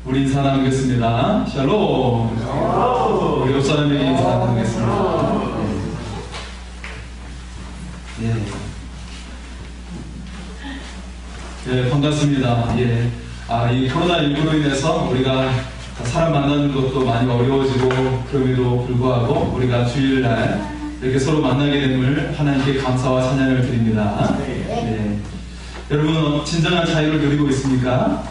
우리 인사 나누겠습니다. 샬롬. 우리 옆 사람에게 인사 나누겠습니다. 예, 반갑습니다. 예. 이 코로나19로 인해서 우리가 사람 만나는 것도 많이 어려워지고, 그럼에도 불구하고 우리가 주일날 이렇게 서로 만나게 됨을 하나님께 감사와 찬양을 드립니다. 예. 여러분, 진정한 자유를 누리고 있습니까?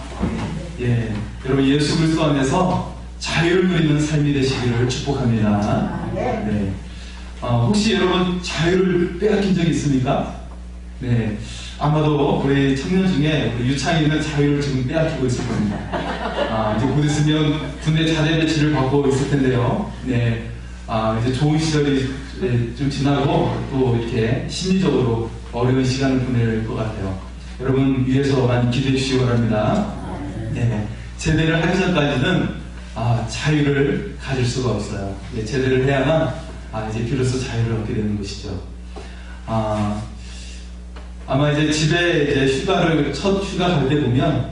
예. 여러분, 예수 그리스도 안에서 자유를 누리는 삶이 되시기를 축복합니다. 네. 혹시 여러분 자유를 빼앗긴 적이 있습니까? 네. 아마도 우리 청년 중에 우리 유창이는 자유를 지금 빼앗기고 있을 겁니다. 이제 곧 있으면 군대 자대 배치를 받고 있을 텐데요. 네. 이제 좋은 시절이 좀 지나고 또 이렇게 심리적으로 어려운 시간을 보낼 것 같아요. 여러분 위에서 많이 기대해 주시기 바랍니다. 네. 제대를 하기 전까지는 자유를 가질 수가 없어요. 네, 제대를 해야만 이제 비로소 자유를 얻게 되는 것이죠. 아마 이제 집에 이제 첫 휴가 갈 때 보면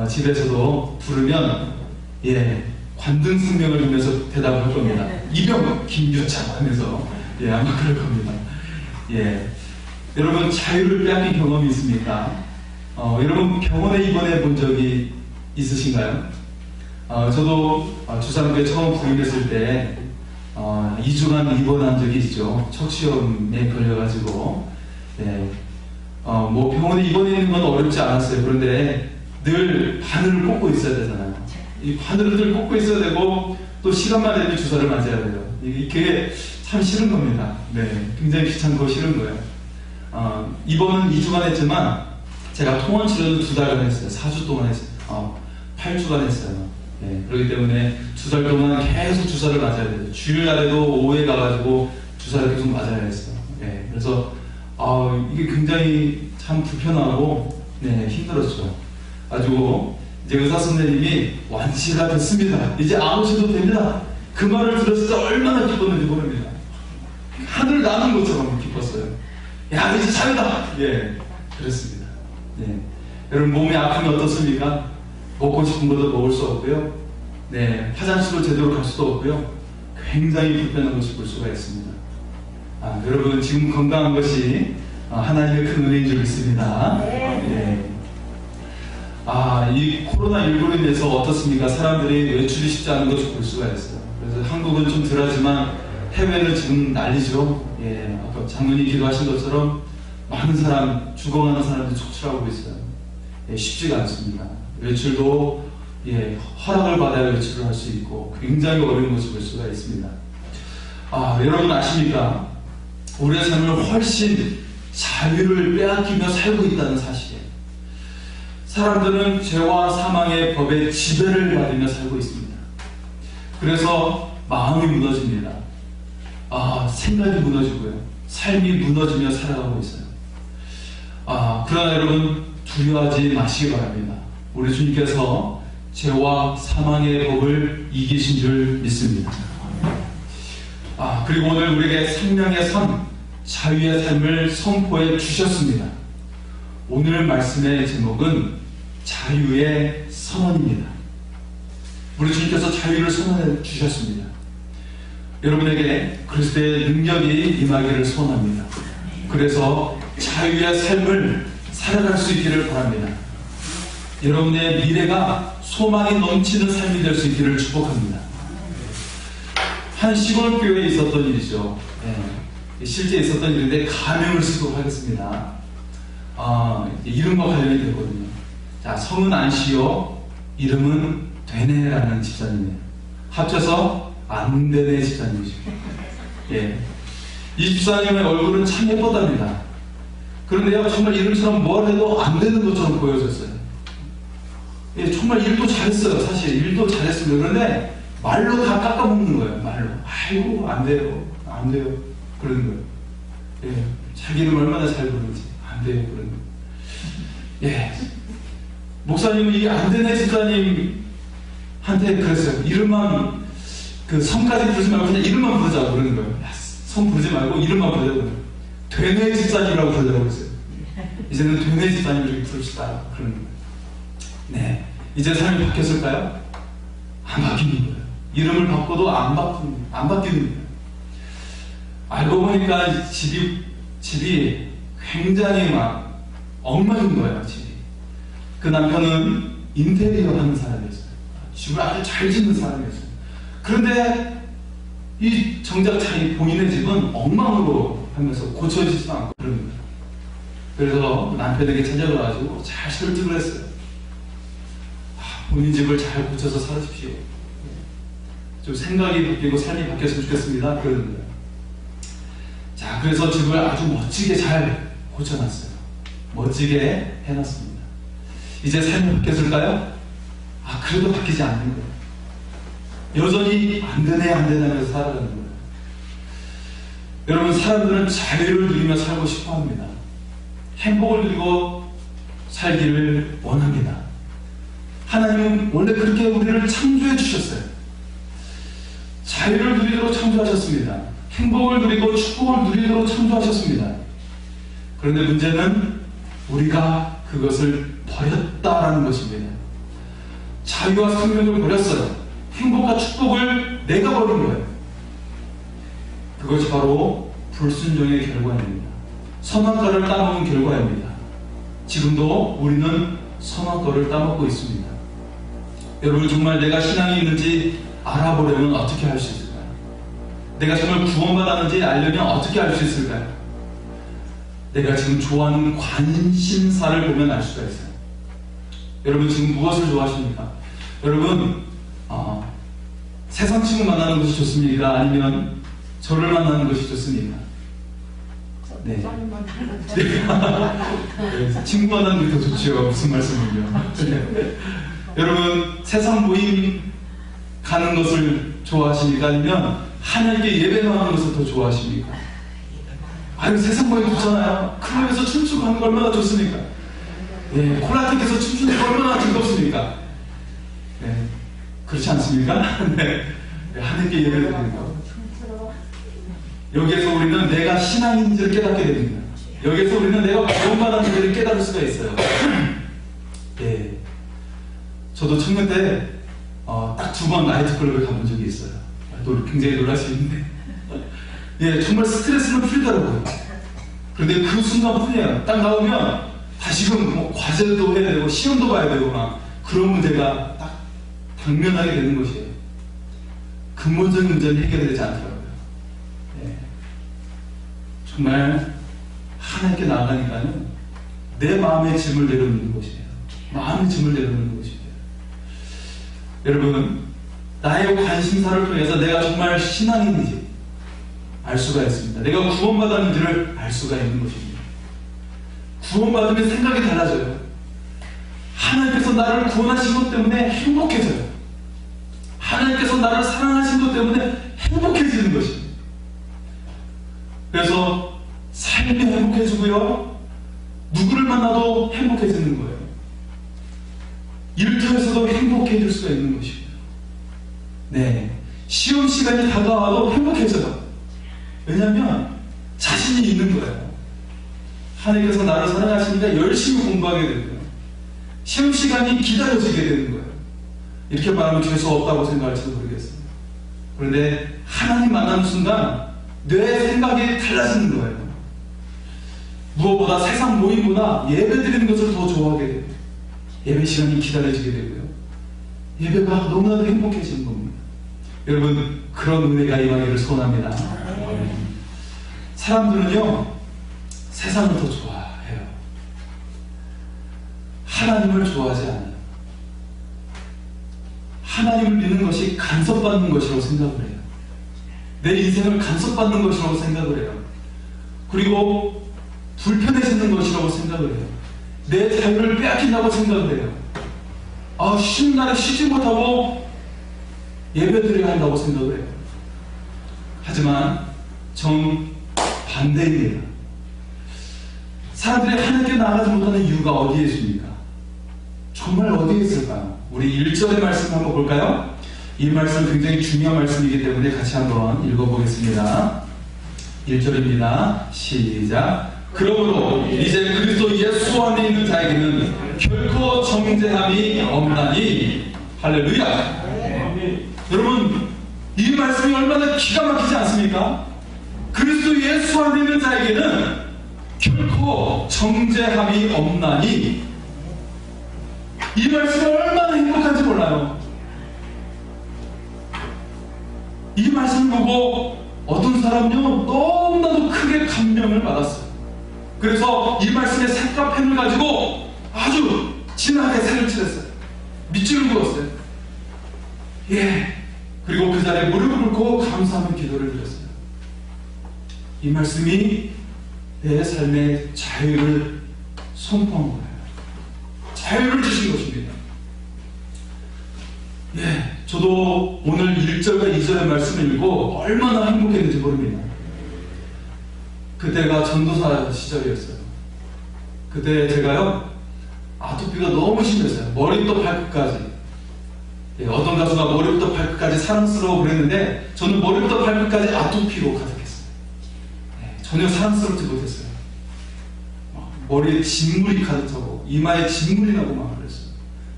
집에서도 부르면 관등 승명을 주면서 대답을 할 겁니다. 이병 김유창 하면서 아마 그럴 겁니다. 여러분 자유를 빼앗긴 경험이 있습니까? 여러분 병원에 입원해 본 적이 있으신가요? 저도 주사람께 처음 부임했을 때 2주간 입원한 적이 있죠. 척수염에 걸려가지고 뭐 병원에 입원해 있는 건 어렵지 않았어요. 그런데 늘 바늘을 꽂고 있어야 되잖아요. 이 바늘을 늘 꽂고 있어야 되고 또 시간만 되면 주사를 맞아야 돼요. 이게 참 싫은 겁니다. 굉장히 귀찮고 싫은 거예요. 입원은 2주간 했지만 제가 통원 치료도 2달간 했어요. 4주 동안 했어요. 8주간 했어요. 그렇기 때문에 2달 동안 계속 주사를 맞아야 돼요. 주일날에도 오후에 가가지고 주사를 계속 맞아야 했어요. 그래서 이게 굉장히 참 불편하고 힘들었죠. 아주 이제 의사 선생님이 완치가 됐습니다. 이제 안 오셔도 됩니다. 그 말을 들었을 때 얼마나 기뻤는지 모릅니다. 하늘 나는 것처럼 기뻤어요. 야, 이제 자유다. 그랬습니다. 여러분 몸이 아프면 어떻습니까? 먹고 싶은 것도 먹을 수 없고요. 화장실로 제대로 갈 수도 없고요. 굉장히 불편한 것을 볼 수가 있습니다. 여러분 지금 건강한 것이 하나님의 큰 은혜인 줄 믿습니다. 이 코로나19로 인해서 어떻습니까? 사람들이 외출이 쉽지 않은 것을 볼 수가 있어요. 그래서 한국은 좀 덜하지만 해외는 지금 난리죠. 아까 장로님이 기도하신 것처럼 많은 사람, 죽어가는 사람들이 속출하고 있어요. 쉽지가 않습니다. 외출도 허락을 받아야 외출을 할 수 있고 굉장히 어려운 것을 볼 수가 있습니다. 여러분 아십니까? 우리의 삶을 훨씬 자유를 빼앗기며 살고 있다는 사실이에요. 사람들은 죄와 사망의 법의 지배를 받으며 살고 있습니다. 그래서 마음이 무너집니다. 생각이 무너지고요. 삶이 무너지며 살아가고 있어요. 그러나 여러분 두려워하지 마시기 바랍니다. 우리 주님께서 죄와 사망의 법을 이기신 줄 믿습니다. 그리고 오늘 우리에게 생명의 삶, 자유의 삶을 선포해 주셨습니다. 오늘 말씀의 제목은 자유의 선언입니다. 우리 주님께서 자유를 선언해 주셨습니다. 여러분에게 그리스도의 능력이 임하기를 소원합니다. 그래서 자유의 삶을 살아갈 수 있기를 바랍니다. 여러분의 미래가 소망이 넘치는 삶이 될 수 있기를 축복합니다. 한 시골 교회에 있었던 일이죠. 실제 있었던 일인데 가명을 쓰도록 하겠습니다. 이름과 관련이 되거든요. 자, 성은 안시요, 이름은 되네라는 집사님이에요. 합쳐서 안되네 집사님이죠. 이 집사님의 얼굴은 참 예뻤답니다. 그런데요, 정말 이름처럼 뭘 해도 안 되는 것처럼 보여졌어요. 정말 일도 잘했어요. 사실 일도 잘했습니다. 그런데 말로 다 깎아먹는 거예요. 말로. 아이고 안 돼요. 안 돼요. 그러는 거예요. 자기 이름 얼마나 잘 부르는지 안 돼요. 그러는 거예요. 목사님은 이게 안 되네 집사님한테 그랬어요. 이름만 성까지 부르지 말고 그냥 이름만 부르자고 그러는 거예요. 성 부르지 말고 이름만 부르자고. 되네 집사님이라고 부르자고 했어요. 이제는 되네 집사님을 부릅시다. 그러는 거예요. 이제 삶이 바뀌었을까요? 안 바뀌는 거예요. 이름을 바꿔도 안 바뀌는 거예요. 알고 보니까 집이 굉장히 막 엉망인 거예요, 집이. 그 남편은 인테리어 하는 사람이었어요. 집을 아주 잘 짓는 사람이었어요. 그런데 이 정작 자기 본인의 집은 엉망으로 하면서 고쳐지지도 않고 그런 거예요. 그래서 남편에게 찾아가가지고 잘 설득을 했어요. 본인 집을 잘 고쳐서 살아십시오. 좀 생각이 바뀌고 삶이 바뀌었으면 좋겠습니다. 그러는 거예요. 자, 그래서 집을 아주 멋지게 잘 고쳐놨어요. 멋지게 해놨습니다. 이제 삶이 바뀌었을까요? 그래도 바뀌지 않는 거예요. 여전히 안 되네 하면서 살아가는 거예요. 여러분, 사람들은 자유를 누리며 살고 싶어 합니다. 행복을 누리고 살기를 원합니다. 하나님은 원래 그렇게 우리를 창조해 주셨어요. 자유를 누리도록 창조하셨습니다. 행복을 누리고 축복을 누리도록 창조하셨습니다. 그런데 문제는 우리가 그것을 버렸다라는 것입니다. 자유와 생명을 버렸어요. 행복과 축복을 내가 버린 거예요. 그것이 바로 불순종의 결과입니다. 선악과를 따먹은 결과입니다. 지금도 우리는 선악과를 따먹고 있습니다. 여러분, 정말 내가 신앙이 있는지 알아보려면 어떻게 할 수 있을까요? 내가 정말 구원받았는지 알려면 어떻게 알 수 있을까요? 내가 지금 좋아하는 관심사를 보면 알 수가 있어요. 여러분, 지금 무엇을 좋아하십니까? 여러분, 세상 친구 만나는 것이 좋습니까? 아니면 저를 만나는 것이 좋습니까? 네. 친구 만나는 게 더 좋죠. 무슨 말씀이요? 여러분, 세상 모임 가는 것을 좋아하십니까? 아니면 하나님께 예배하는 것을 더 좋아하십니까? 세상 모임 좋잖아요. 클럽에서 춤추고 하는 거 얼마나 좋습니까? 네, 콜라텍에서 춤추는 거 얼마나 즐겁습니까? 네, 그렇지 않습니까? 네, 하나님께 예배를 드리는 거. 여기에서 우리는 내가 신앙인지를 깨닫게 됩니다. 여기에서 우리는 내가 구원받았는지를 깨달을 수가 있어요. 네, 저도 청년 때 딱 2번 나이트클럽에 가본 적이 있어요. 굉장히 놀라시는데 예, 정말 스트레스는 풀리더라고요. 그런데 그 순간뿐이에요. 딱 나오면 다시금 뭐 과제도 해야 되고 시험도 봐야 되고 막 그런 문제가 딱 당면하게 되는 것이에요. 근본적인 문제는 해결되지 않더라고요. 예. 정말 하나님께 나아가니까요, 내 마음의 짐을 내려놓는 것이에요. 마음의 짐을 내려놓는 것이에요. 여러분, 나의 관심사를 통해서 내가 정말 신앙인인지 알 수가 있습니다. 내가 구원받았는지를 알 수가 있는 것입니다. 구원받으면 생각이 달라져요. 하나님께서 나를 구원하신 것 때문에 행복해져요. 하나님께서 나를 사랑하신 것 때문에 행복해지는 것입니다. 그래서 삶이 행복해지고요, 누구를 만나도 행복해지는 거예요. 일터에서도 행복해질 수가 있는 것입니다. 네, 시험 시간이 다가와도 행복해져요. 왜냐하면 자신이 있는 거예요. 하나님께서 나를 사랑하시니까 열심히 공부하게 되고요, 시험 시간이 기다려지게 되는 거예요. 이렇게 말하면 죄수 없다고 생각할지도 모르겠어요. 그런데 하나님 만나는 순간 내 생각이 달라지는 거예요. 무엇보다 세상 모임보다 예배 드리는 것을 더 좋아하게 돼요. 예배 시간이 기다려지게 되고요, 예배가 너무나도 행복해지는 겁니다. 여러분, 그런 은혜가 임하기를 소원합니다. 사람들은요, 세상을 더 좋아해요. 하나님을 좋아하지 않아요. 하나님을 믿는 것이 간섭받는 것이라고 생각을 해요. 내 인생을 간섭받는 것이라고 생각을 해요. 그리고 불편해지는 것이라고 생각을 해요. 내 자유를 빼앗긴다고 생각을 해요. 쉬는 날에 쉬지 못하고 예배드려야 한다고 생각을 해요. 하지만 정반대입니다. 사람들이 하나님께 나아가지 못하는 이유가 어디에 있습니까? 정말 어디에 있을까요? 우리 1절의 말씀 한번 볼까요? 이 말씀은 굉장히 중요한 말씀이기 때문에 같이 한번 읽어보겠습니다. 1절입니다. 시작. 그러므로 이제 그리스도 예수 안에 있는 자에게는 결코 정죄함이 없나니. 할렐루야. 여러분, 이 말씀이 얼마나 기가 막히지 않습니까? 그리스도 예수 안에 있는 자에게는 결코 정죄함이 없나니, 이 말씀이 얼마나 행복한지 몰라요. 이 말씀을 보고 어떤 사람은요, 너무나도 크게 감명을 받았어요. 그래서 이 말씀의 색과 펜을 가지고 아주 진하게 색을 칠했어요. 밑줄을 그었어요. 그리고 그 자리에 무릎을 꿇고 감사하며 기도를 드렸어요. 이 말씀이 내 삶의 자유를 선포한 거예요. 자유를 주신 것입니다. 저도 오늘 1절과 2절의 말씀을 읽고 얼마나 행복했는지 모릅니다. 그때가 전도사 시절이었어요. 그때 제가요, 아토피가 너무 심했어요. 머리부터 발끝까지. 어떤 가수가 머리부터 발끝까지 사랑스러워 그랬는데, 저는 머리부터 발끝까지 아토피로 가득했어요. 전혀 사랑스럽지 못했어요. 머리에 진물이 가득 차고, 이마에 진물이 나고 막 그랬어요.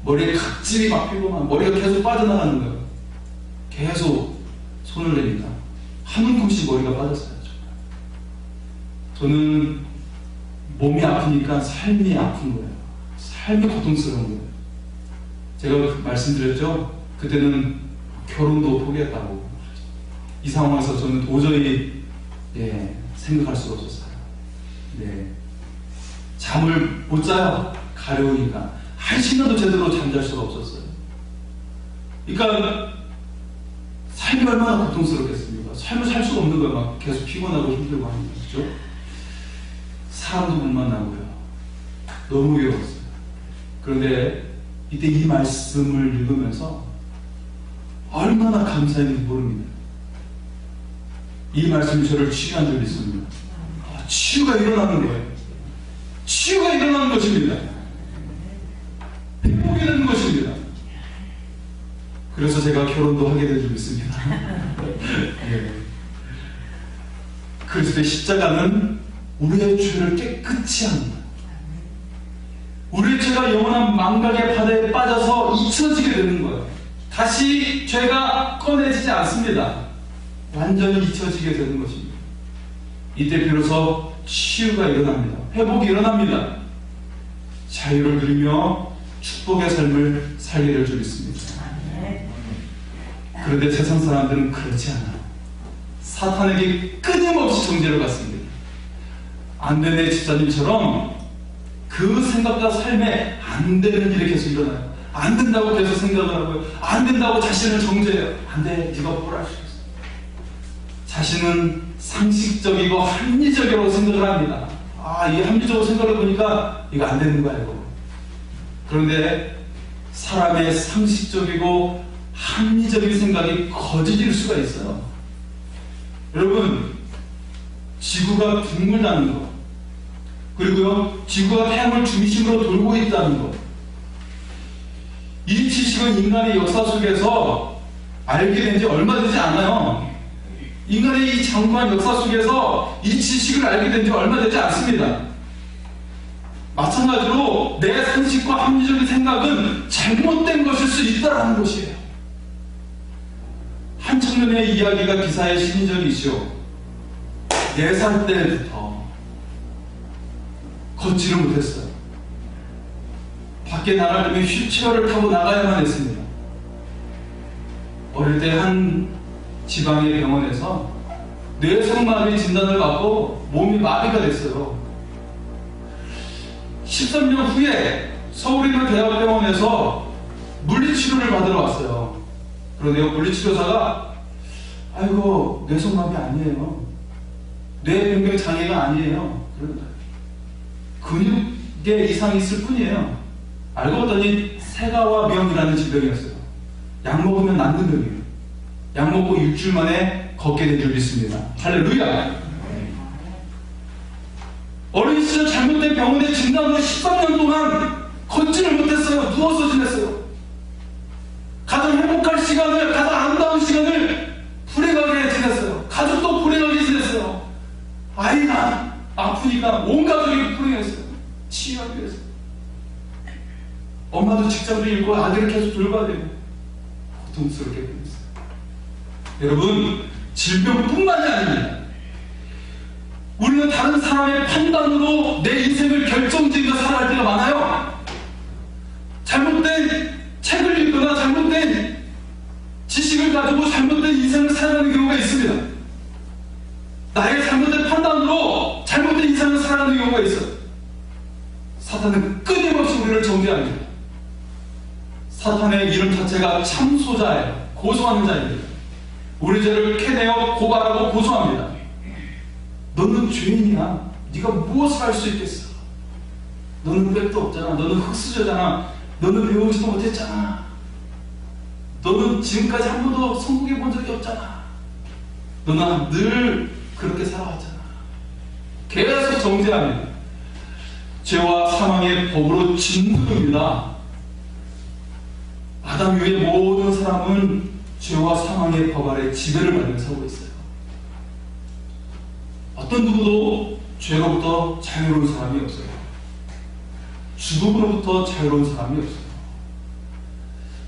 머리에 각질이 막 피고 막 머리가 계속 빠져나가는 거예요. 계속 손을 내니까 한 움큼씩 머리가 빠졌어요. 저는 몸이 아프니까 삶이 아픈 거예요. 삶이 고통스러운 거예요. 제가 말씀드렸죠? 그때는 결혼도 포기했다고. 이 상황에서 저는 도저히 생각할 수가 없었어요. 잠을 못 자요. 가려우니까. 한 시간도 제대로 잠잘 수가 없었어요. 그러니까 삶이 얼마나 고통스럽겠습니까? 삶을 살 수가 없는 거예요. 막 계속 피곤하고 힘들고 하는 거죠. 사람도 못 만나고요. 너무 외로웠어요. 그런데 이때 이 말씀을 읽으면서 얼마나 감사했는지 모릅니다. 이 말씀이 저를 치유한 적이 있습니다. 치유가 일어나는 거예요. 치유가 일어나는 것입니다. 행복이 되는 것입니다. 그래서 제가 결혼도 하게 된 적이 있습니다. 그리스도의 십자가는 우리의 죄를 깨끗이 합니다. 우리의 죄가 영원한 망각의 바다에 빠져서 잊혀지게 되는 거예요. 다시 죄가 꺼내지지 않습니다. 완전히 잊혀지게 되는 것입니다. 이때 비로소 치유가 일어납니다. 회복이 일어납니다. 자유를 누리며 축복의 삶을 살게 될 줄 믿습니다. 그런데 세상 사람들은 그렇지 않아요. 사탄에게 끊임없이 정죄를 받습니다. 안 되는 내 집사님처럼 그 생각과 삶에 안 되는 일이 계속 일어나요. 안 된다고 계속 생각을 하고요. 안 된다고 자신을 정죄해요. 안 돼, 네가 뭘 할 수 있어. 자신은 상식적이고 합리적이라고 생각을 합니다. 이 합리적으로 생각을 해보니까 이거 안 되는 거야, 이거. 그런데 사람의 상식적이고 합리적인 생각이 거짓일 수가 있어요. 여러분, 지구가 둥글다는 것, 그리고요, 지구가 태양을 중심으로 돌고 있다는 것, 이 지식은 인간의 역사 속에서 알게 된 지 얼마 되지 않아요. 인간의 이 장구한 역사 속에서 이 지식을 알게 된 지 얼마 되지 않습니다. 마찬가지로 내 상식과 합리적인 생각은 잘못된 것일 수 있다는 것이에요. 한 청년의 이야기가 기사에 실린 적이 있죠. 4살 때부터 걷지를 못했어요. 밖에 나가려면 휠체어를 타고 나가야만 했습니다. 어릴 때 한 지방의 병원에서 뇌성마비 진단을 받고 몸이 마비가 됐어요. 13년 후에 서울에 있는 대학병원에서 물리치료를 받으러 왔어요. 그런데 물리치료사가 아이고 뇌성마비 아니에요. 뇌변경 장애가 아니에요. 근육에 이상이 있을 뿐이에요. 알고 봤더니 세가와명이라는 질병이었어요. 약 먹으면 낫는 병이에요. 약 먹고 일주일 만에 걷게 된 줄 믿습니다. 할렐루야. 어린 시절 잘못된 병원의 진단으로 13년 동안 걷지를 못했어요. 누워서 지냈어요. 가장 행복할 시간을, 가장 아름다운 시간을 불행하게 지냈어요. 가족도 불행하게 지냈어요. 아이가 아프니까 온 가족이 불행했어요. 치유하기 위해서. 엄마도 직장도 잃고 아들을 계속 돌봐야 되고. 고통스럽게 보냈어요. 여러분, 질병뿐만이 아닙니다. 우리는 다른 사람의 판단으로 내 인생을 결정짓고 살아갈 때가 많아요. 잘못된 책을 읽거나 잘못된 지식을 가지고 잘못된 인생을 살아가는 경우가 있습니다. 나의 잘못된 판단으로 잘못된 인생을 살아가는 경우가 있어요. 사탄은 끊임없이 우리를 정죄합니다. 사탄의 이름 자체가 참소자예요. 고소하는 자입니다. 우리 죄를 캐내어 고발하고 고소합니다. 너는 죄인이야. 네가 무엇을 할 수 있겠어? 너는 백도 없잖아. 너는 흙수저잖아. 너는 배우지도 못했잖아. 너는 지금까지 한 번도 성공해 본 적이 없잖아. 너는 늘 그렇게 살아왔잖아. 계속 정죄합니다. 죄와 사망의 법으로 짓누릅니다. 아담 이후의 모든 사람은 죄와 사망의 법 아래 지배를 받으며 살고 있어요. 어떤 누구도 죄로부터 자유로운 사람이 없어요. 죽음으로부터 자유로운 사람이 없어요.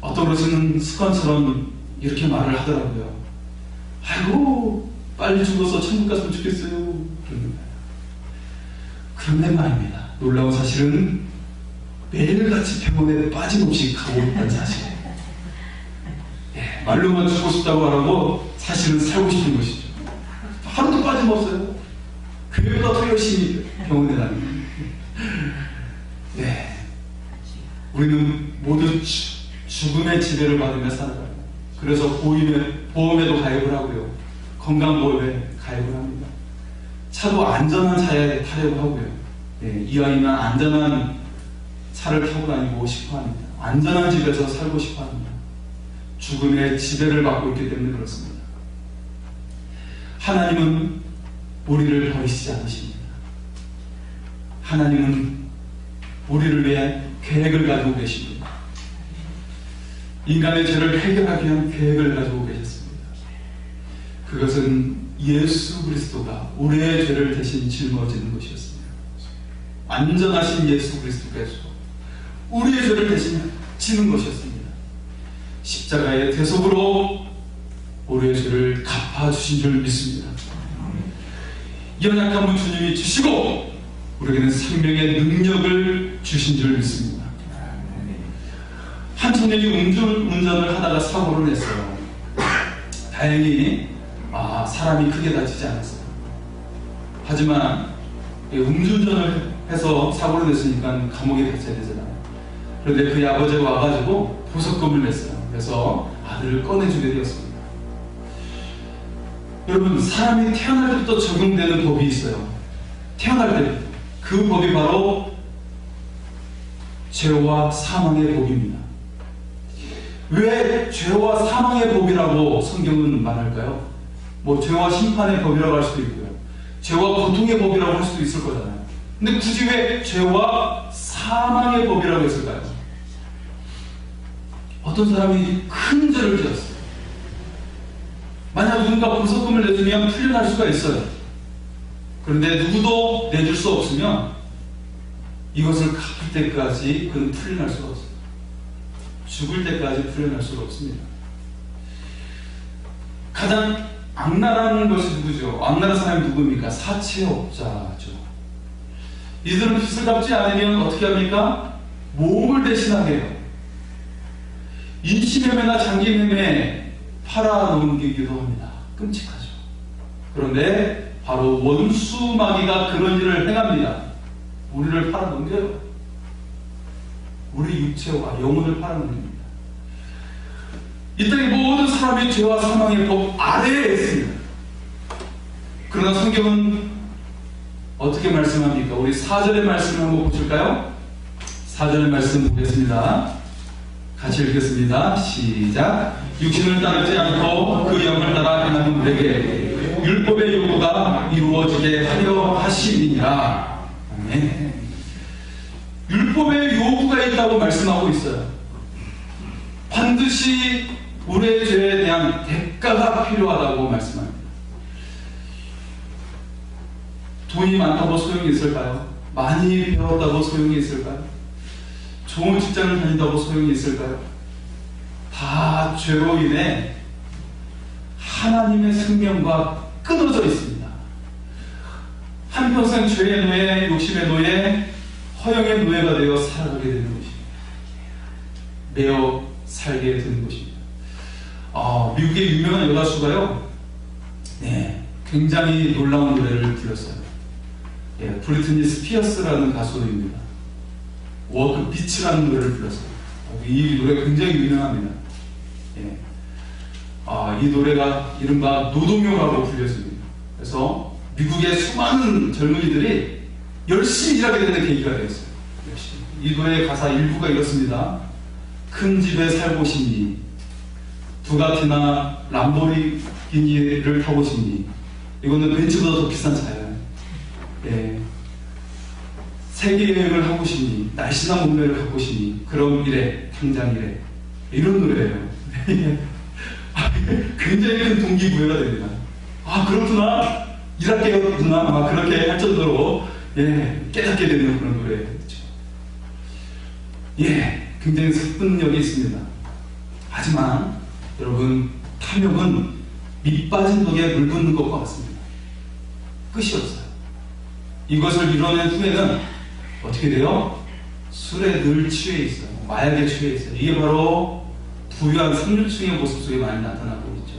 어떤 것은 습관처럼 이렇게 말을 하더라고요. 아이고, 빨리 죽어서 천국 갔으면 좋겠어요. 그런 거예요. 그런데 말입니다. 놀라운 사실은 매일같이 병원에 빠짐없이 가고 있다는 사실. 말로만 죽고 싶다고 하라고 사실은 살고 싶은 것이죠. 하루도 빠짐없어요. 교회보다 더 열심히 병원에 다닙니다. 네. 우리는 모두 죽음의 지배를 받으며 살아가요. 그래서 보험에도 가입을 하고요. 건강보험에 가입을 합니다. 차도 안전한 차에 타려고 하고요. 네, 이왕이면 안전한 차를 타고 다니고 싶어 합니다. 안전한 집에서 살고 싶어 합니다. 죽음의 지배를 받고 있기 때문에 그렇습니다. 하나님은 우리를 버리시지 않으십니다. 하나님은 우리를 위해 계획을 가지고 계십니다. 인간의 죄를 해결하기 위한 계획을 가지고 계셨습니다. 그것은 예수 그리스도가 우리의 죄를 대신 짊어지는 것이었습니다. 완전하신 예수 그리스도께서 우리의 죄를 대신 지는 것이었습니다. 십자가의 대속으로 우리의 죄를 갚아주신 줄 믿습니다. 연약함은 주님이 주시고 우리에게는 생명의 능력을 주신 줄 믿습니다. 한 청년이 운전을 하다가 사고를 냈어요. 다행히 사람이 크게 다치지 않았어요. 하지만 음주운전을 해서 사고를 냈으니까 감옥에 갇혀야 되잖아요. 그런데 그의 아버지가 와가지고 보석금을 냈어요. 그래서 아들을 꺼내주게 되었습니다. 여러분, 사람이 태어날 때부터 적용되는 법이 있어요. 태어날 때부터. 그 법이 바로 죄와 사망의 법입니다. 왜 죄와 사망의 법이라고 성경은 말할까요? 죄와 심판의 법이라고 할 수도 있고요. 죄와 고통의 법이라고 할 수도 있을 거잖아요. 근데 굳이 왜 죄와 사망의 법이라고 했을까요? 어떤 사람이 큰 죄를 지었어요. 만약 누군가 보석금을 내주면 풀려날 수가 있어요. 그런데 누구도 내줄 수 없으면 이것을 갚을 때까지 그는 풀려날 수가 없어요. 죽을 때까지 풀려날 수가 없습니다. 가장 악랄한 것이 누구죠? 악랄한 사람이 누구입니까? 사채업자죠. 이들은 빚을 갚지 않으면 어떻게 합니까? 모험을 대신하게 해요. 인신매매나 장기매매 팔아넘기기도 합니다. 끔찍하죠. 그런데 바로 원수마귀가 그런 일을 행합니다. 우리를 팔아넘겨요. 우리 육체와 영혼을 팔아넘깁니다. 이 땅의 모든 사람이 죄와 사망의 법 아래에 있습니다. 그러나 성경은 어떻게 말씀합니까? 우리 4절의 말씀을 한번 보실까요? 4절의 말씀 보겠습니다. 같이 읽겠습니다. 시작. 육신을 따르지 않고 그 영을 따라 행하는 우리에게 율법의 요구가 이루어지게 하려 하심이니라. 아멘. 율법의 요구가 있다고 말씀하고 있어요. 반드시 우리의 죄에 대한 대가가 필요하다고 말씀합니다. 돈이 많다고 소용이 있을까요? 많이 배웠다고 소용이 있을까요? 좋은 직장을 다닌다고 소용이 있을까요? 다 죄로 인해 하나님의 생명과 끊어져 있습니다. 한평생 죄의 노예, 욕심의 노예, 허영의 노예가 되어 살아가게 되는 것입니다. 매어 살게 되는 것입니다. 미국의 유명한 여가수가요, 굉장히 놀라운 노래를 불렀어요. 브리트니 스피어스라는 가수입니다. 워크 비치라는 노래를 불렀어요. 이 노래 굉장히 유명합니다. 이 노래가 이른바 노동요라고 불렸습니다. 그래서 미국의 수많은 젊은이들이 열심히 일하게 되는 계기가 되었어요. 이 노래의 가사 일부가 이렇습니다. 큰 집에 살고 싶니? 부가티나 람보르기니를 타고 싶니? 이거는 벤츠보다 더 비싼 차예요. 세계 여행을 하고 싶니? 날씬한 몸매를 갖고 싶니? 그럼 이래, 당장 이래. 이런 노래예요. 굉장히 큰 동기부여가 됩니다. 그렇구나. 일할게요, 누나. 그렇게 할 정도로 깨닫게 되는 그런 노래죠. 굉장히 설득력이 있습니다. 하지만 여러분, 탐욕은 밑 빠진 독에 물 붓는 것과 같습니다. 끝이 없어요. 이것을 이뤄낸 후에는 어떻게 돼요? 술에 늘 취해 있어요. 마약에 취해 있어요. 이게 바로 부유한 상류층의 모습 속에 많이 나타나고 있죠.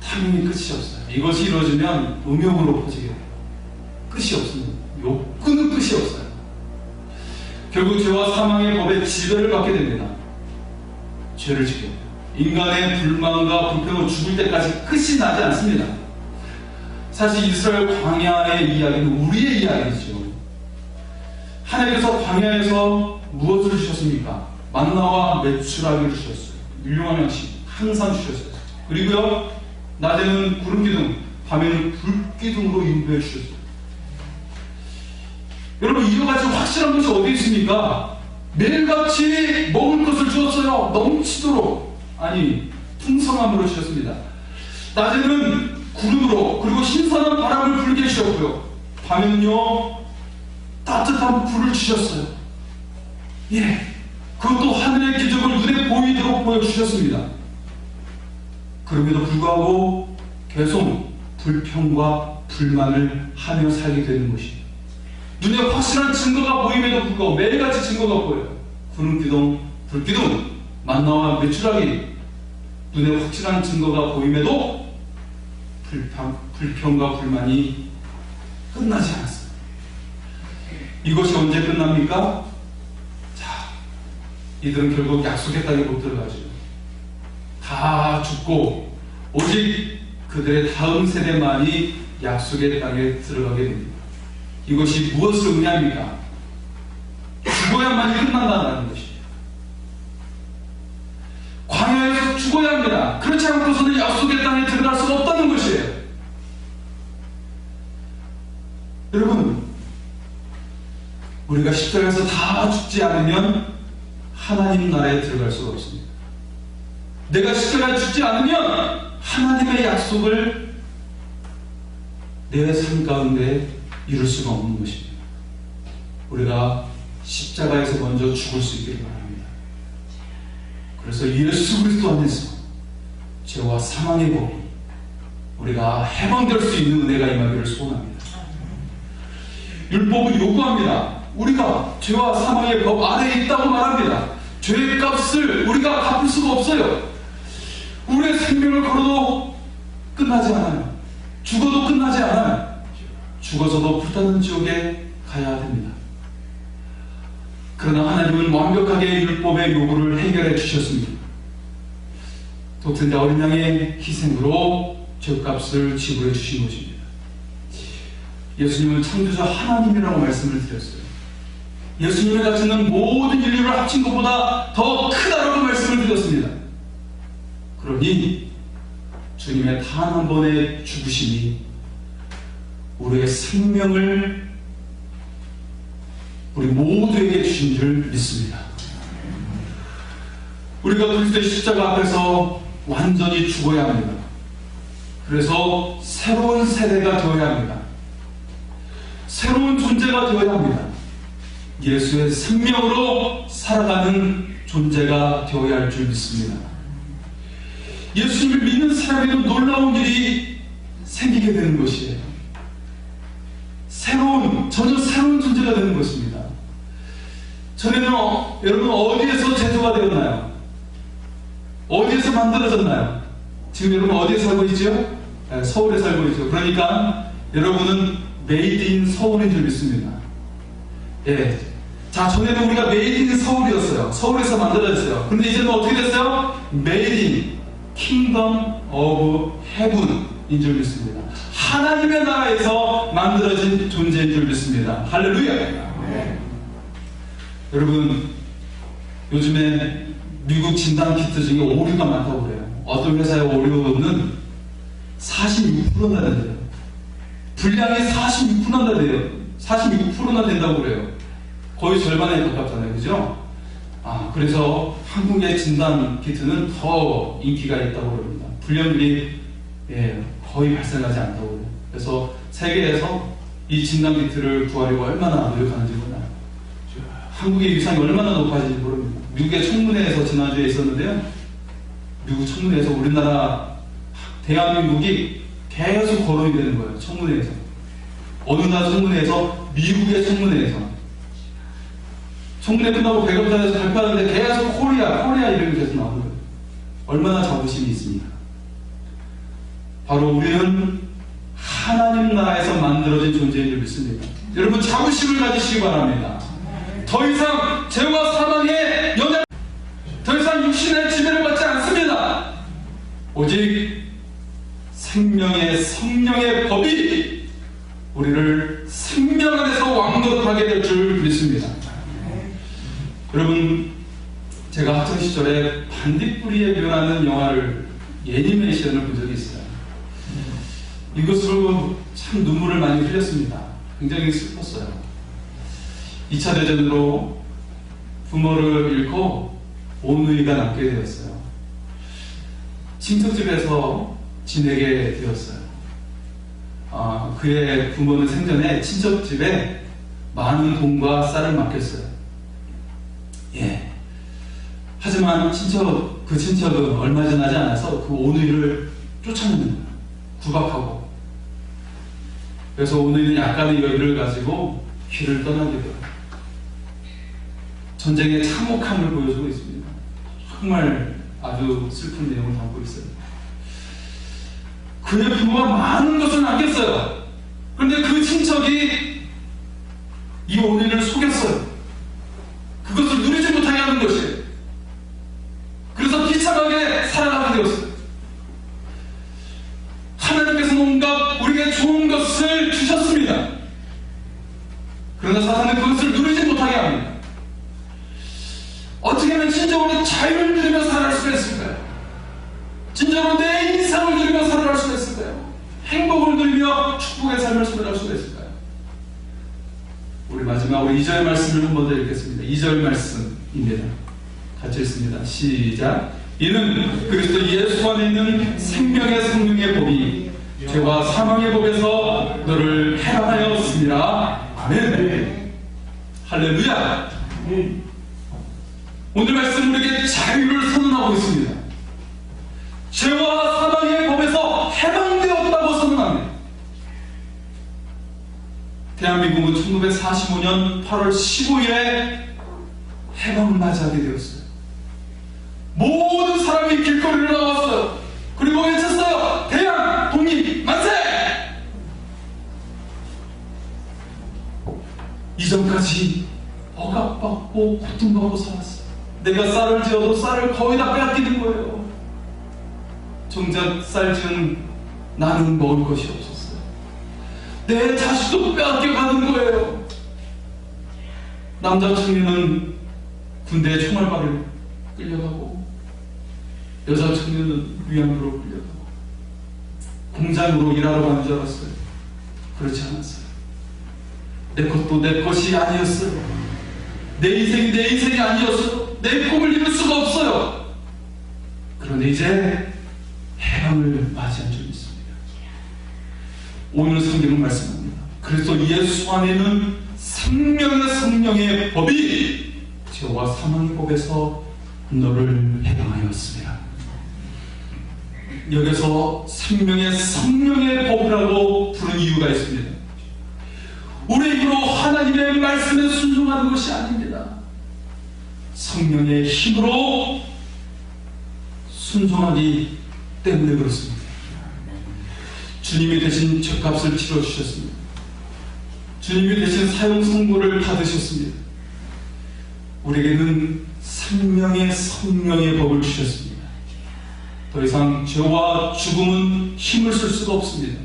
탐욕이 끝이 없어요. 이것이 이루어지면 음욕으로 퍼지게 돼요. 끝이 없습니다. 욕구는 끝이 없어요. 결국 죄와 사망의 법에 지배를 받게 됩니다. 죄를 지게 돼요. 인간의 불만과 불평은 죽을 때까지 끝이 나지 않습니다. 사실 이스라엘 광야의 이야기는 우리의 이야기죠. 하나님께서 광야에서 무엇을 주셨습니까? 만나와 메추라기를 주셨어요. 율용한 양식 항상 주셨어요. 그리고요, 낮에는 구름기둥, 밤에는 불기둥으로 인도해 주셨어요. 여러분, 이와 같이 확실한 것이 어디 있습니까? 매일같이 먹을 것을 주었어요. 넘치도록. 아니, 풍성함으로 주셨습니다. 낮에는 구름으로, 그리고 신선한 바람을 불게 해주셨고요. 밤에는요, 따뜻한 불을 주셨어요. 그것도 하늘의 기적을 눈에 보이도록 보여주셨습니다. 그럼에도 불구하고 계속 불평과 불만을 하며 살게 되는 것이에요. 눈에 확실한 증거가 보임에도 불구하고 매일같이 증거가 보여요. 구름기둥, 불기둥, 만나와 메추라기. 눈에 확실한 증거가 보임에도 불평과 불만이 끝나지 않았어요. 이것이 언제 끝납니까? 이들은 결국 약속의 땅에 못 들어가죠. 다 죽고 오직 그들의 다음 세대만이 약속의 땅에 들어가게 됩니다. 이것이 무엇을 의미합니까? 죽어야만이 끝난다는 것이에요. 광야에서 죽어야 합니다. 그렇지 않고서는 약속의 땅에 들어갈 수가 없다는 것이에요. 여러분, 우리가 십자가에서 다 죽지 않으면 하나님 나라에 들어갈 수가 없습니다. 내가 십자가에 죽지 않으면 하나님의 약속을 내 삶 가운데 이룰 수가 없는 것입니다. 우리가 십자가에서 먼저 죽을 수 있기를 바랍니다. 그래서 예수 그리스도 안에서 죄와 사망의 법이 우리가 해방될 수 있는 은혜가 임하기를 소원합니다. 율법은 요구합니다. 우리가 죄와 사망의 법 아래에 있다고 말합니다. 죄의 값을 우리가 갚을 수가 없어요. 우리의 생명을 걸어도 끝나지 않아요. 죽어도 끝나지 않아요. 죽어서도 불타는 지옥에 가야 됩니다. 그러나 하나님은 완벽하게 율법의 요구를 해결해 주셨습니다. 독생자 어린 양의 희생으로 죄값을 지불해 주신 것입니다. 예수님은 창조자 하나님이라고 말씀을 드렸어요. 예수님의 가치는 모든 인류를 합친 것보다 더 크다라고 말씀을 드렸습니다. 그러니 주님의 단 한 번의 죽으심이 우리의 생명을 우리 모두에게 주신 줄 믿습니다. 우리가 그리스도의 십자가 앞에서 완전히 죽어야 합니다. 그래서 새로운 세대가 되어야 합니다. 새로운 존재가 되어야 합니다. 예수의 생명으로 살아가는 존재가 되어야 할 줄 믿습니다. 예수님을 믿는 사람에게도 놀라운 일이 생기게 되는 것이에요. 전혀 새로운 존재가 되는 것입니다. 전에는 여러분 어디에서 제조가 되었나요? 어디에서 만들어졌나요? 지금 여러분 어디에 살고 있죠? 네, 서울에 살고 있죠. 그러니까 여러분은 메이드 인 서울인 줄 믿습니다. 예. 자, 전에는 우리가 메이드 인 서울이었어요. 서울에서 만들어졌어요. 그런데 이제는 어떻게 됐어요? 메이드 인 킹덤 오브 헤븐인 줄 믿습니다. 하나님의 나라에서 만들어진 존재인 줄 믿습니다. 할렐루야. 네. 여러분, 요즘에 미국 진단 키트 중에 오류가 많다고 그래요. 어떤 회사의 오류는 46%나 된대요. 분량이 46%나 돼요. 46%나 된다고 그래요. 거의 절반에 가깝잖아요. 그죠? 그래서 한국의 진단 키트는 더 인기가 있다고 그럽니다. 불량률이 거의 발생하지 않다고 그래요. 그래서 세계에서 이 진단 키트를 구하려고 얼마나 노력하는지 몰라요. 한국의 위상이 얼마나 높아질지 모릅니다. 미국의 청문회에서 지난주에 있었는데요. 미국 청문회에서 우리나라 대한민국이 계속 거론이 되는 거예요. 청문회에서. 어느 나라 청문회에서, 미국의 청문회에서. 청문회 끝나고 백악관에서 발표하는데 계속 코리아 이름이 계속 나오는 거예요. 얼마나 자부심이 있습니까? 바로 우리는 하나님 나라에서 만들어진 존재인 줄 믿습니다. 여러분 자부심을 가지시기 바랍니다. 더 이상 죄와 사망의 연약, 더 이상 육신의 지배를 받지 않습니다. 오직 생명의 성령의 법이 우리를 생명 안에서 왕노릇하게 될 줄 믿습니다. 여러분, 제가 학창 시절에 반딧불이에 변하는 영화를, 애니메이션을 본 적이 있어요. 이것으로 참 눈물을 많이 흘렸습니다. 굉장히 슬펐어요. 2차 대전으로 부모를 잃고 오누이가 남게 되었어요. 친척집에서 지내게 되었어요. 그의 부모는 생전에 친척집에 많은 돈과 쌀을 맡겼어요. 예. 하지만 그 친척은 얼마 지나지 않아서 그 오누이를 쫓아내는 거예요. 구박하고. 그래서 오누이는 약간의 여유를 가지고 길을 떠나게 돼요. 전쟁의 참혹함을 보여주고 있습니다. 정말 아주 슬픈 내용을 담고 있어요. 그의 부모가 많은 것을 남겼어요. 그런데 그 친척이 이 오누이를 속였어요. 그것을 누리지 못하게 하는 것이에요. 그래서 비참하게 살아가게 되었어요. 하나님께서는 온갖 우리에게 좋은 것을 주셨습니다. 그러나 사탄은 그것을 누리지 못하게 합니다. 어떻게 하면 진정으로 자유를 누리며 살아갈 수가 있을까요? 진정으로 내 인생을 누리며 살아갈 수가 있을까요? 행복을 누리며 축복의 삶을 살아갈 수가 있을까요? 우리 마지막으로 2절 말씀을 한 번 더 읽겠습니다. 2절 말씀입니다. 같이 읽습니다. 시작. 이는 그리스도 예수 안에 있는 생명의 성령의 법이 죄와 사망의 법에서 너를 해방하였습니다. 아멘. 할렐루야. 오늘 말씀 우리에게 자유를 선언하고 있습니다. 죄와 사망의 법에서 해방되었다고 선언합니다. 대한민국은 1945년 8월 15일에 해방을 맞이하게 되었어요. 모든 사람이 길거리로 나왔어요. 그리고 외쳤어요. 대한 독립 만세! 이전까지 억압받고 고통받고 살았어요. 내가 쌀을 지어도 쌀을 거의 다 빼앗기는 거예요. 정작 쌀 지은 나는 먹을 것이 없었어요. 내 자식도 빼앗겨가는 거예요. 남자 청년은 군대에 총알바를 끌려가고, 여자 청년은 위안부로 끌려가고, 공장으로 일하러 가는 줄 알았어요. 그렇지 않았어요. 내 것도 내 것이 아니었어요. 내 인생이 내 인생이 아니었어요. 내 꿈을 이룰 수가 없어요. 그런데 이제 해방을 맞이한 줄 믿습니다. 오늘 성경은 말씀합니다. 그래서 예수 안에는 생명의 성령의 법이 죄와 사망의 법에서 너를 해방하였습니다. 여기서 생명의 성령의 법이라고 부른 이유가 있습니다. 우리 입으로 하나님의 말씀에 순종하는 것이 아닙니다. 성령의 힘으로 순종하기 때문에 그렇습니다. 주님이 대신 죗값을 치러주셨습니다. 주님이 대신 사형 선고를 받으셨습니다. 우리에게는 생명의 성령의 법을 주셨습니다. 더 이상 죄와 죽음은 힘을 쓸 수가 없습니다.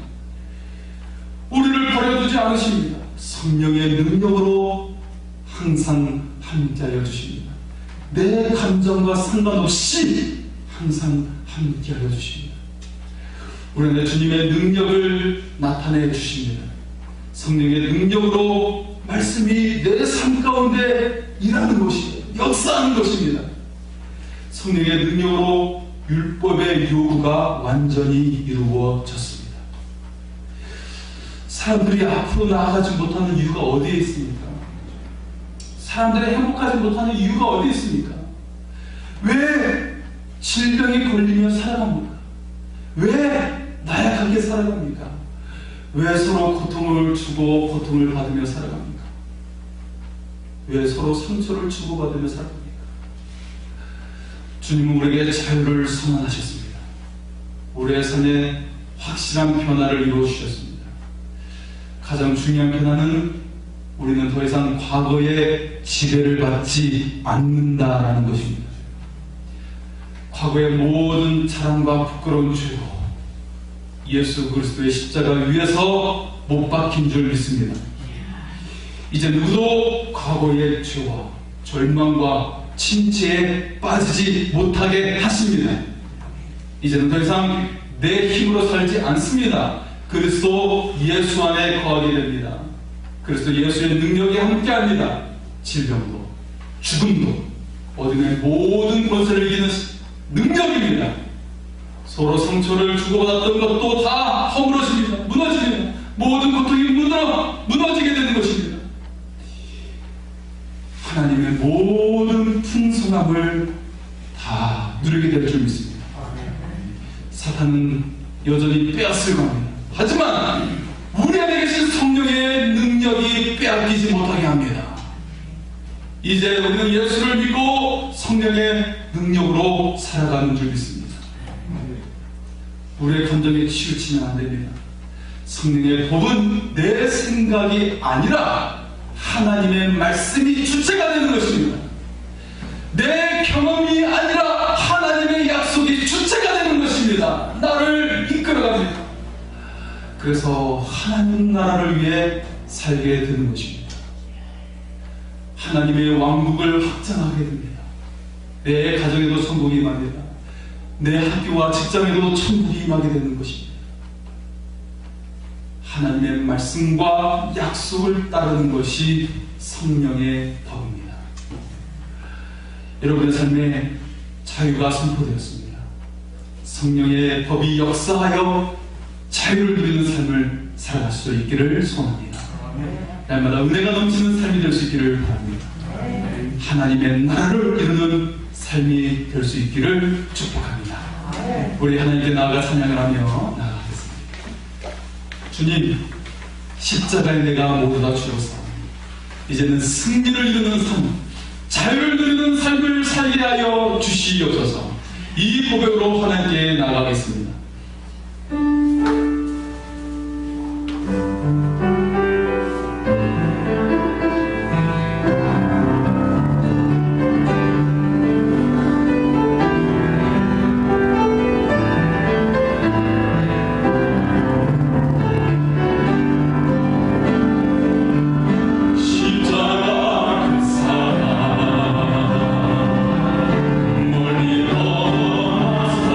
우리를 버려두지 않으십니다. 성령의 능력으로 항상 함께하여 주십니다. 내 감정과 상관없이 항상 함께하여 주십니다. 우리는 주님의 능력을 나타내 주십니다. 성령의 능력으로 말씀이 내 삶 가운데 일하는 것입니다. 역사하는 것입니다. 성령의 능력으로 율법의 요구가 완전히 이루어졌습니다. 사람들이 앞으로 나아가지 못하는 이유가 어디에 있습니까? 사람들이 행복하지 못하는 이유가 어디에 있습니까? 왜 질병에 걸리며 살아갑니까? 왜 나약하게 살아갑니까? 왜 서로 고통을 주고 고통을 받으며 살아갑니까? 왜 서로 상처를 주고받으며 살아갑니까? 주님은 우리에게 자유를 선언하셨습니다. 우리의 삶에 확실한 변화를 이루어 주셨습니다. 가장 중요한 변화는 우리는 더 이상 과거의 지배를 받지 않는다라는 것입니다. 과거의 모든 자랑과 부끄러운 죄로 예수 그리스도의 십자가 위에서 못 박힌 줄 믿습니다. 이제 누구도 과거의 죄와 절망과 침체에 빠지지 못하게 하십니다. 이제는 더 이상 내 힘으로 살지 않습니다. 그리스도 예수 안에 거하게 됩니다. 그리스도 예수의 능력이 함께합니다. 질병도 죽음도 어디는 모든 권세를 이기는 능력입니다. 서로 상처를 주고받았던 것도 다 허물어집니다. 무너집니다. 모든 고통이 무너지게 되는 것입니다. 하나님의 모든 풍성함을 다 누리게 될 줄 믿습니다. 사탄은 여전히 빼앗으려고 합니다. 하지만 우리 안에 계신 성령의 능력이 빼앗기지 못하게 합니다. 이제 우리는 예수를 믿고 성령의 능력으로 살아가는 줄 믿습니다. 우리의 감정에 치우치면 안 됩니다. 성령의 법은 내 생각이 아니라 하나님의 말씀이 주체가 되는 것입니다. 내 경험이 아니라 하나님의 약속이 주체가 되는 것입니다. 나를 이끌어갑니다. 그래서 하나님 나라를 위해 살게 되는 것입니다. 하나님의 왕국을 확장하게 됩니다. 내 가정에도 천국이 임합니다. 내 학교와 직장에도 천국이 임하게 되는 것입니다. 하나님의 말씀과 약속을 따르는 것이 성령의 법입니다. 여러분의 삶에 자유가 선포되었습니다. 성령의 법이 역사하여 자유를 누리는 삶을 살아갈 수 있기를 소원합니다. 날마다 은혜가 넘치는 삶이 될 수 있기를 바랍니다. 하나님의 나라를 이루는 삶이 될 수 있기를 축복합니다. 우리 하나님께 나아가 찬양을 하며 나아가겠습니다. 주님, 십자가에 내가 모두 다 주어서 이제는 승리를 이루는 삶, 자유를 누리는 삶을 살게 하여 주시옵소서. 이 고백으로 하나님께 나아가겠습니다. 멀리 넘어서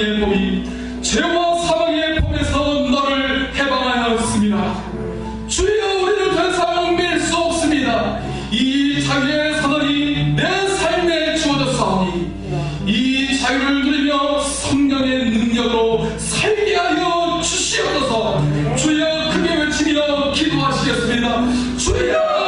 사망의 법이 죄와 사망의 법에서 너를 해방하였습니다. 주여 우리를 더 이상 밀 수 없습니다. 이 자유의 사단이 내 삶에 주어졌사오니 이 자유를 누리며 성령의 능력으로 살게 하여 주시옵소서. 주여 크게 외치며 기도하시겠습니다. 주여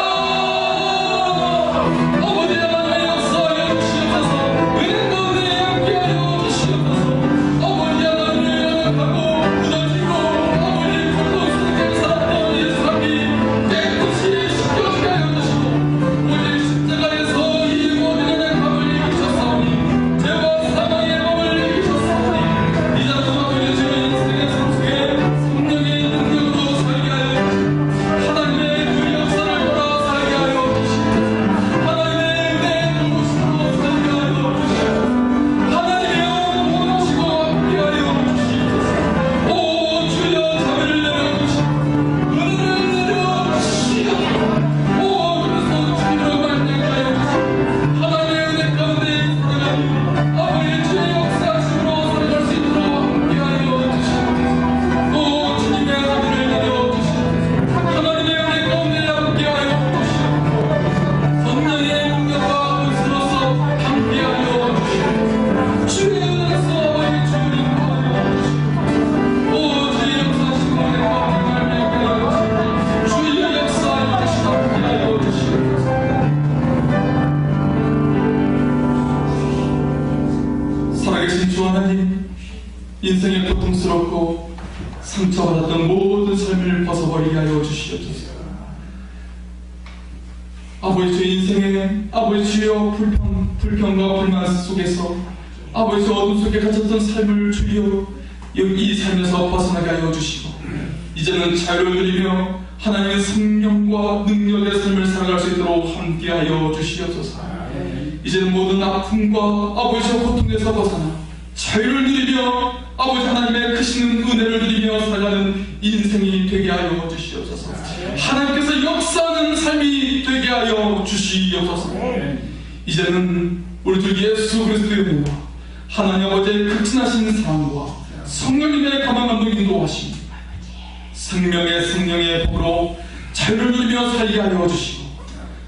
인생의 고통스럽고 상처받았던 모든 삶을 벗어버리게 하여 주시옵소서. 아버지 주 인생에 아버지 주여 불평과 불만 속에서 아버지 주 어둠 속에 갇혔던 삶을 주여 이 삶에서 벗어나게 하여 주시고 이제는 자유를 누리며 하나님의 성령과 능력의 삶을 살아갈 수 있도록 함께하여 주시옵소서. 이제는 모든 아픔과 아버지 주 고통에서 벗어나 자유를 누리며 아버지 하나님의 크신 은혜를 누리며 살아가는 인생이 되게 하여 주시옵소서. 하나님께서 역사하는 삶이 되게 하여 주시옵소서. 이제는 우리 주 예수 그리스도의 은혜와 하나님 아버지의 극진하신 사랑과 성령님의 감화감동 인도하심 생명의 성령의 복으로 자유를 누리며 살게 하여 주시고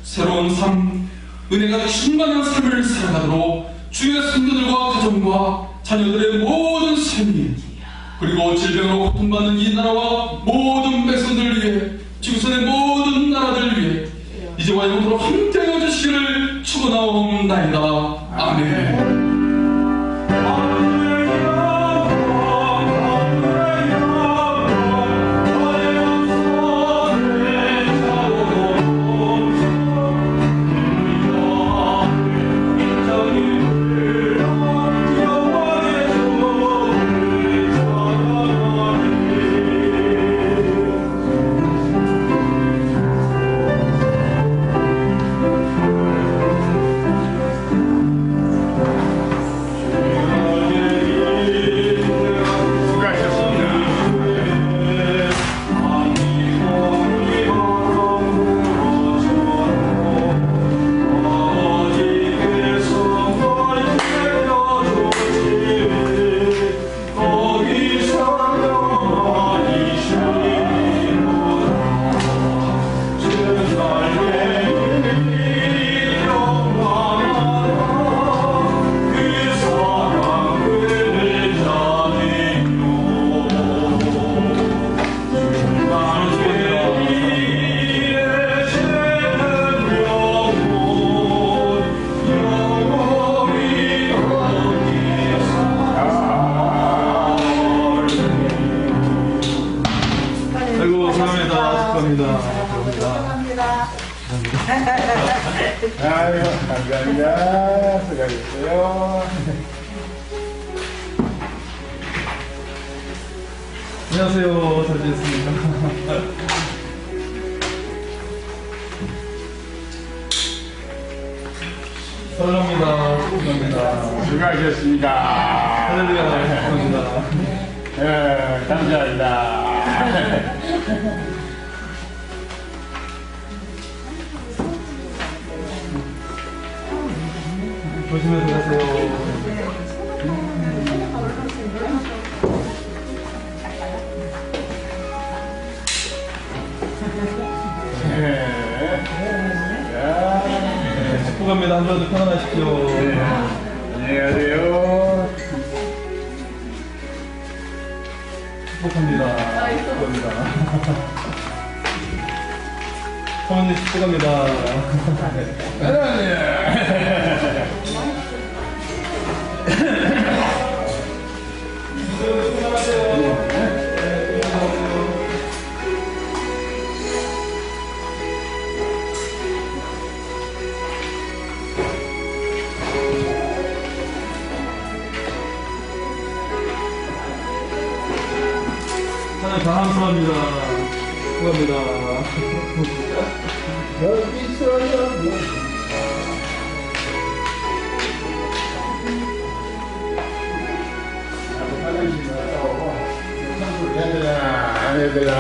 새로운 삶 은혜가 충만한 삶을 살아가도록 주의 성도들과 가정과 자녀들의 모든 삶이 그리고 질병으로 고통받는 이 나라와 모든 백성들을 위해 지구촌의 모든 나라들을 위해 이제와 영원토록 함께하여 주시기를 축원하옵나이다. 아멘. 아유, 감사합니다. 수고하셨어요. 안녕하세요. 잘 지냈습니까? 사랑합니다. 축복합니다. 수고하셨습니다. 할렐루야. 축복합니다. 예, 감사합니다. 조심해서 가세요. 안 좋아도 편안하십시오. 네. 안녕하세요. 축복합니다. 축복합니다. 사모님 축복합니다. 하나님 감사합니다. 축복합니다. 안 해야 되나?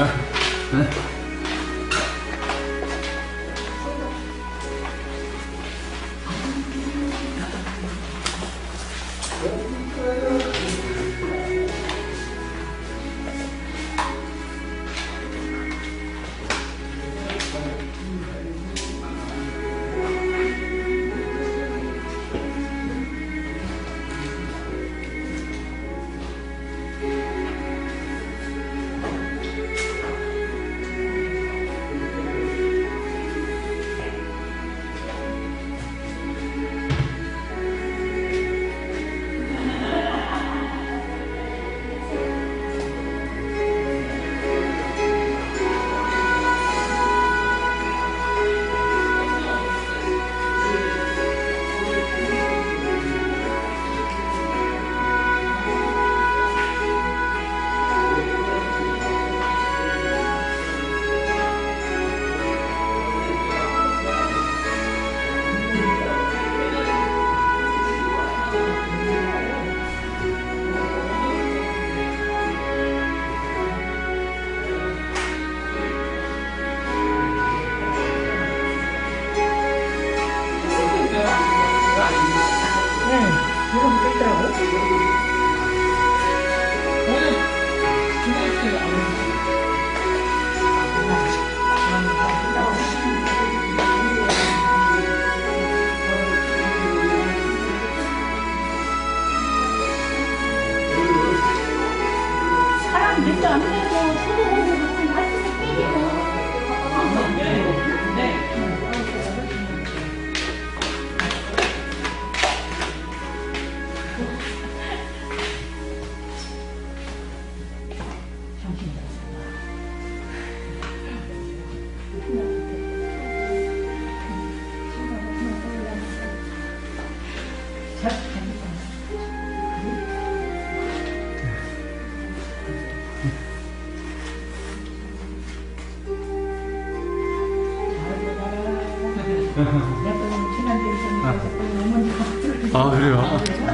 사람 몇도 안 되고 서로 보고 무슨 말씀을 빼기고. 아, 그래요?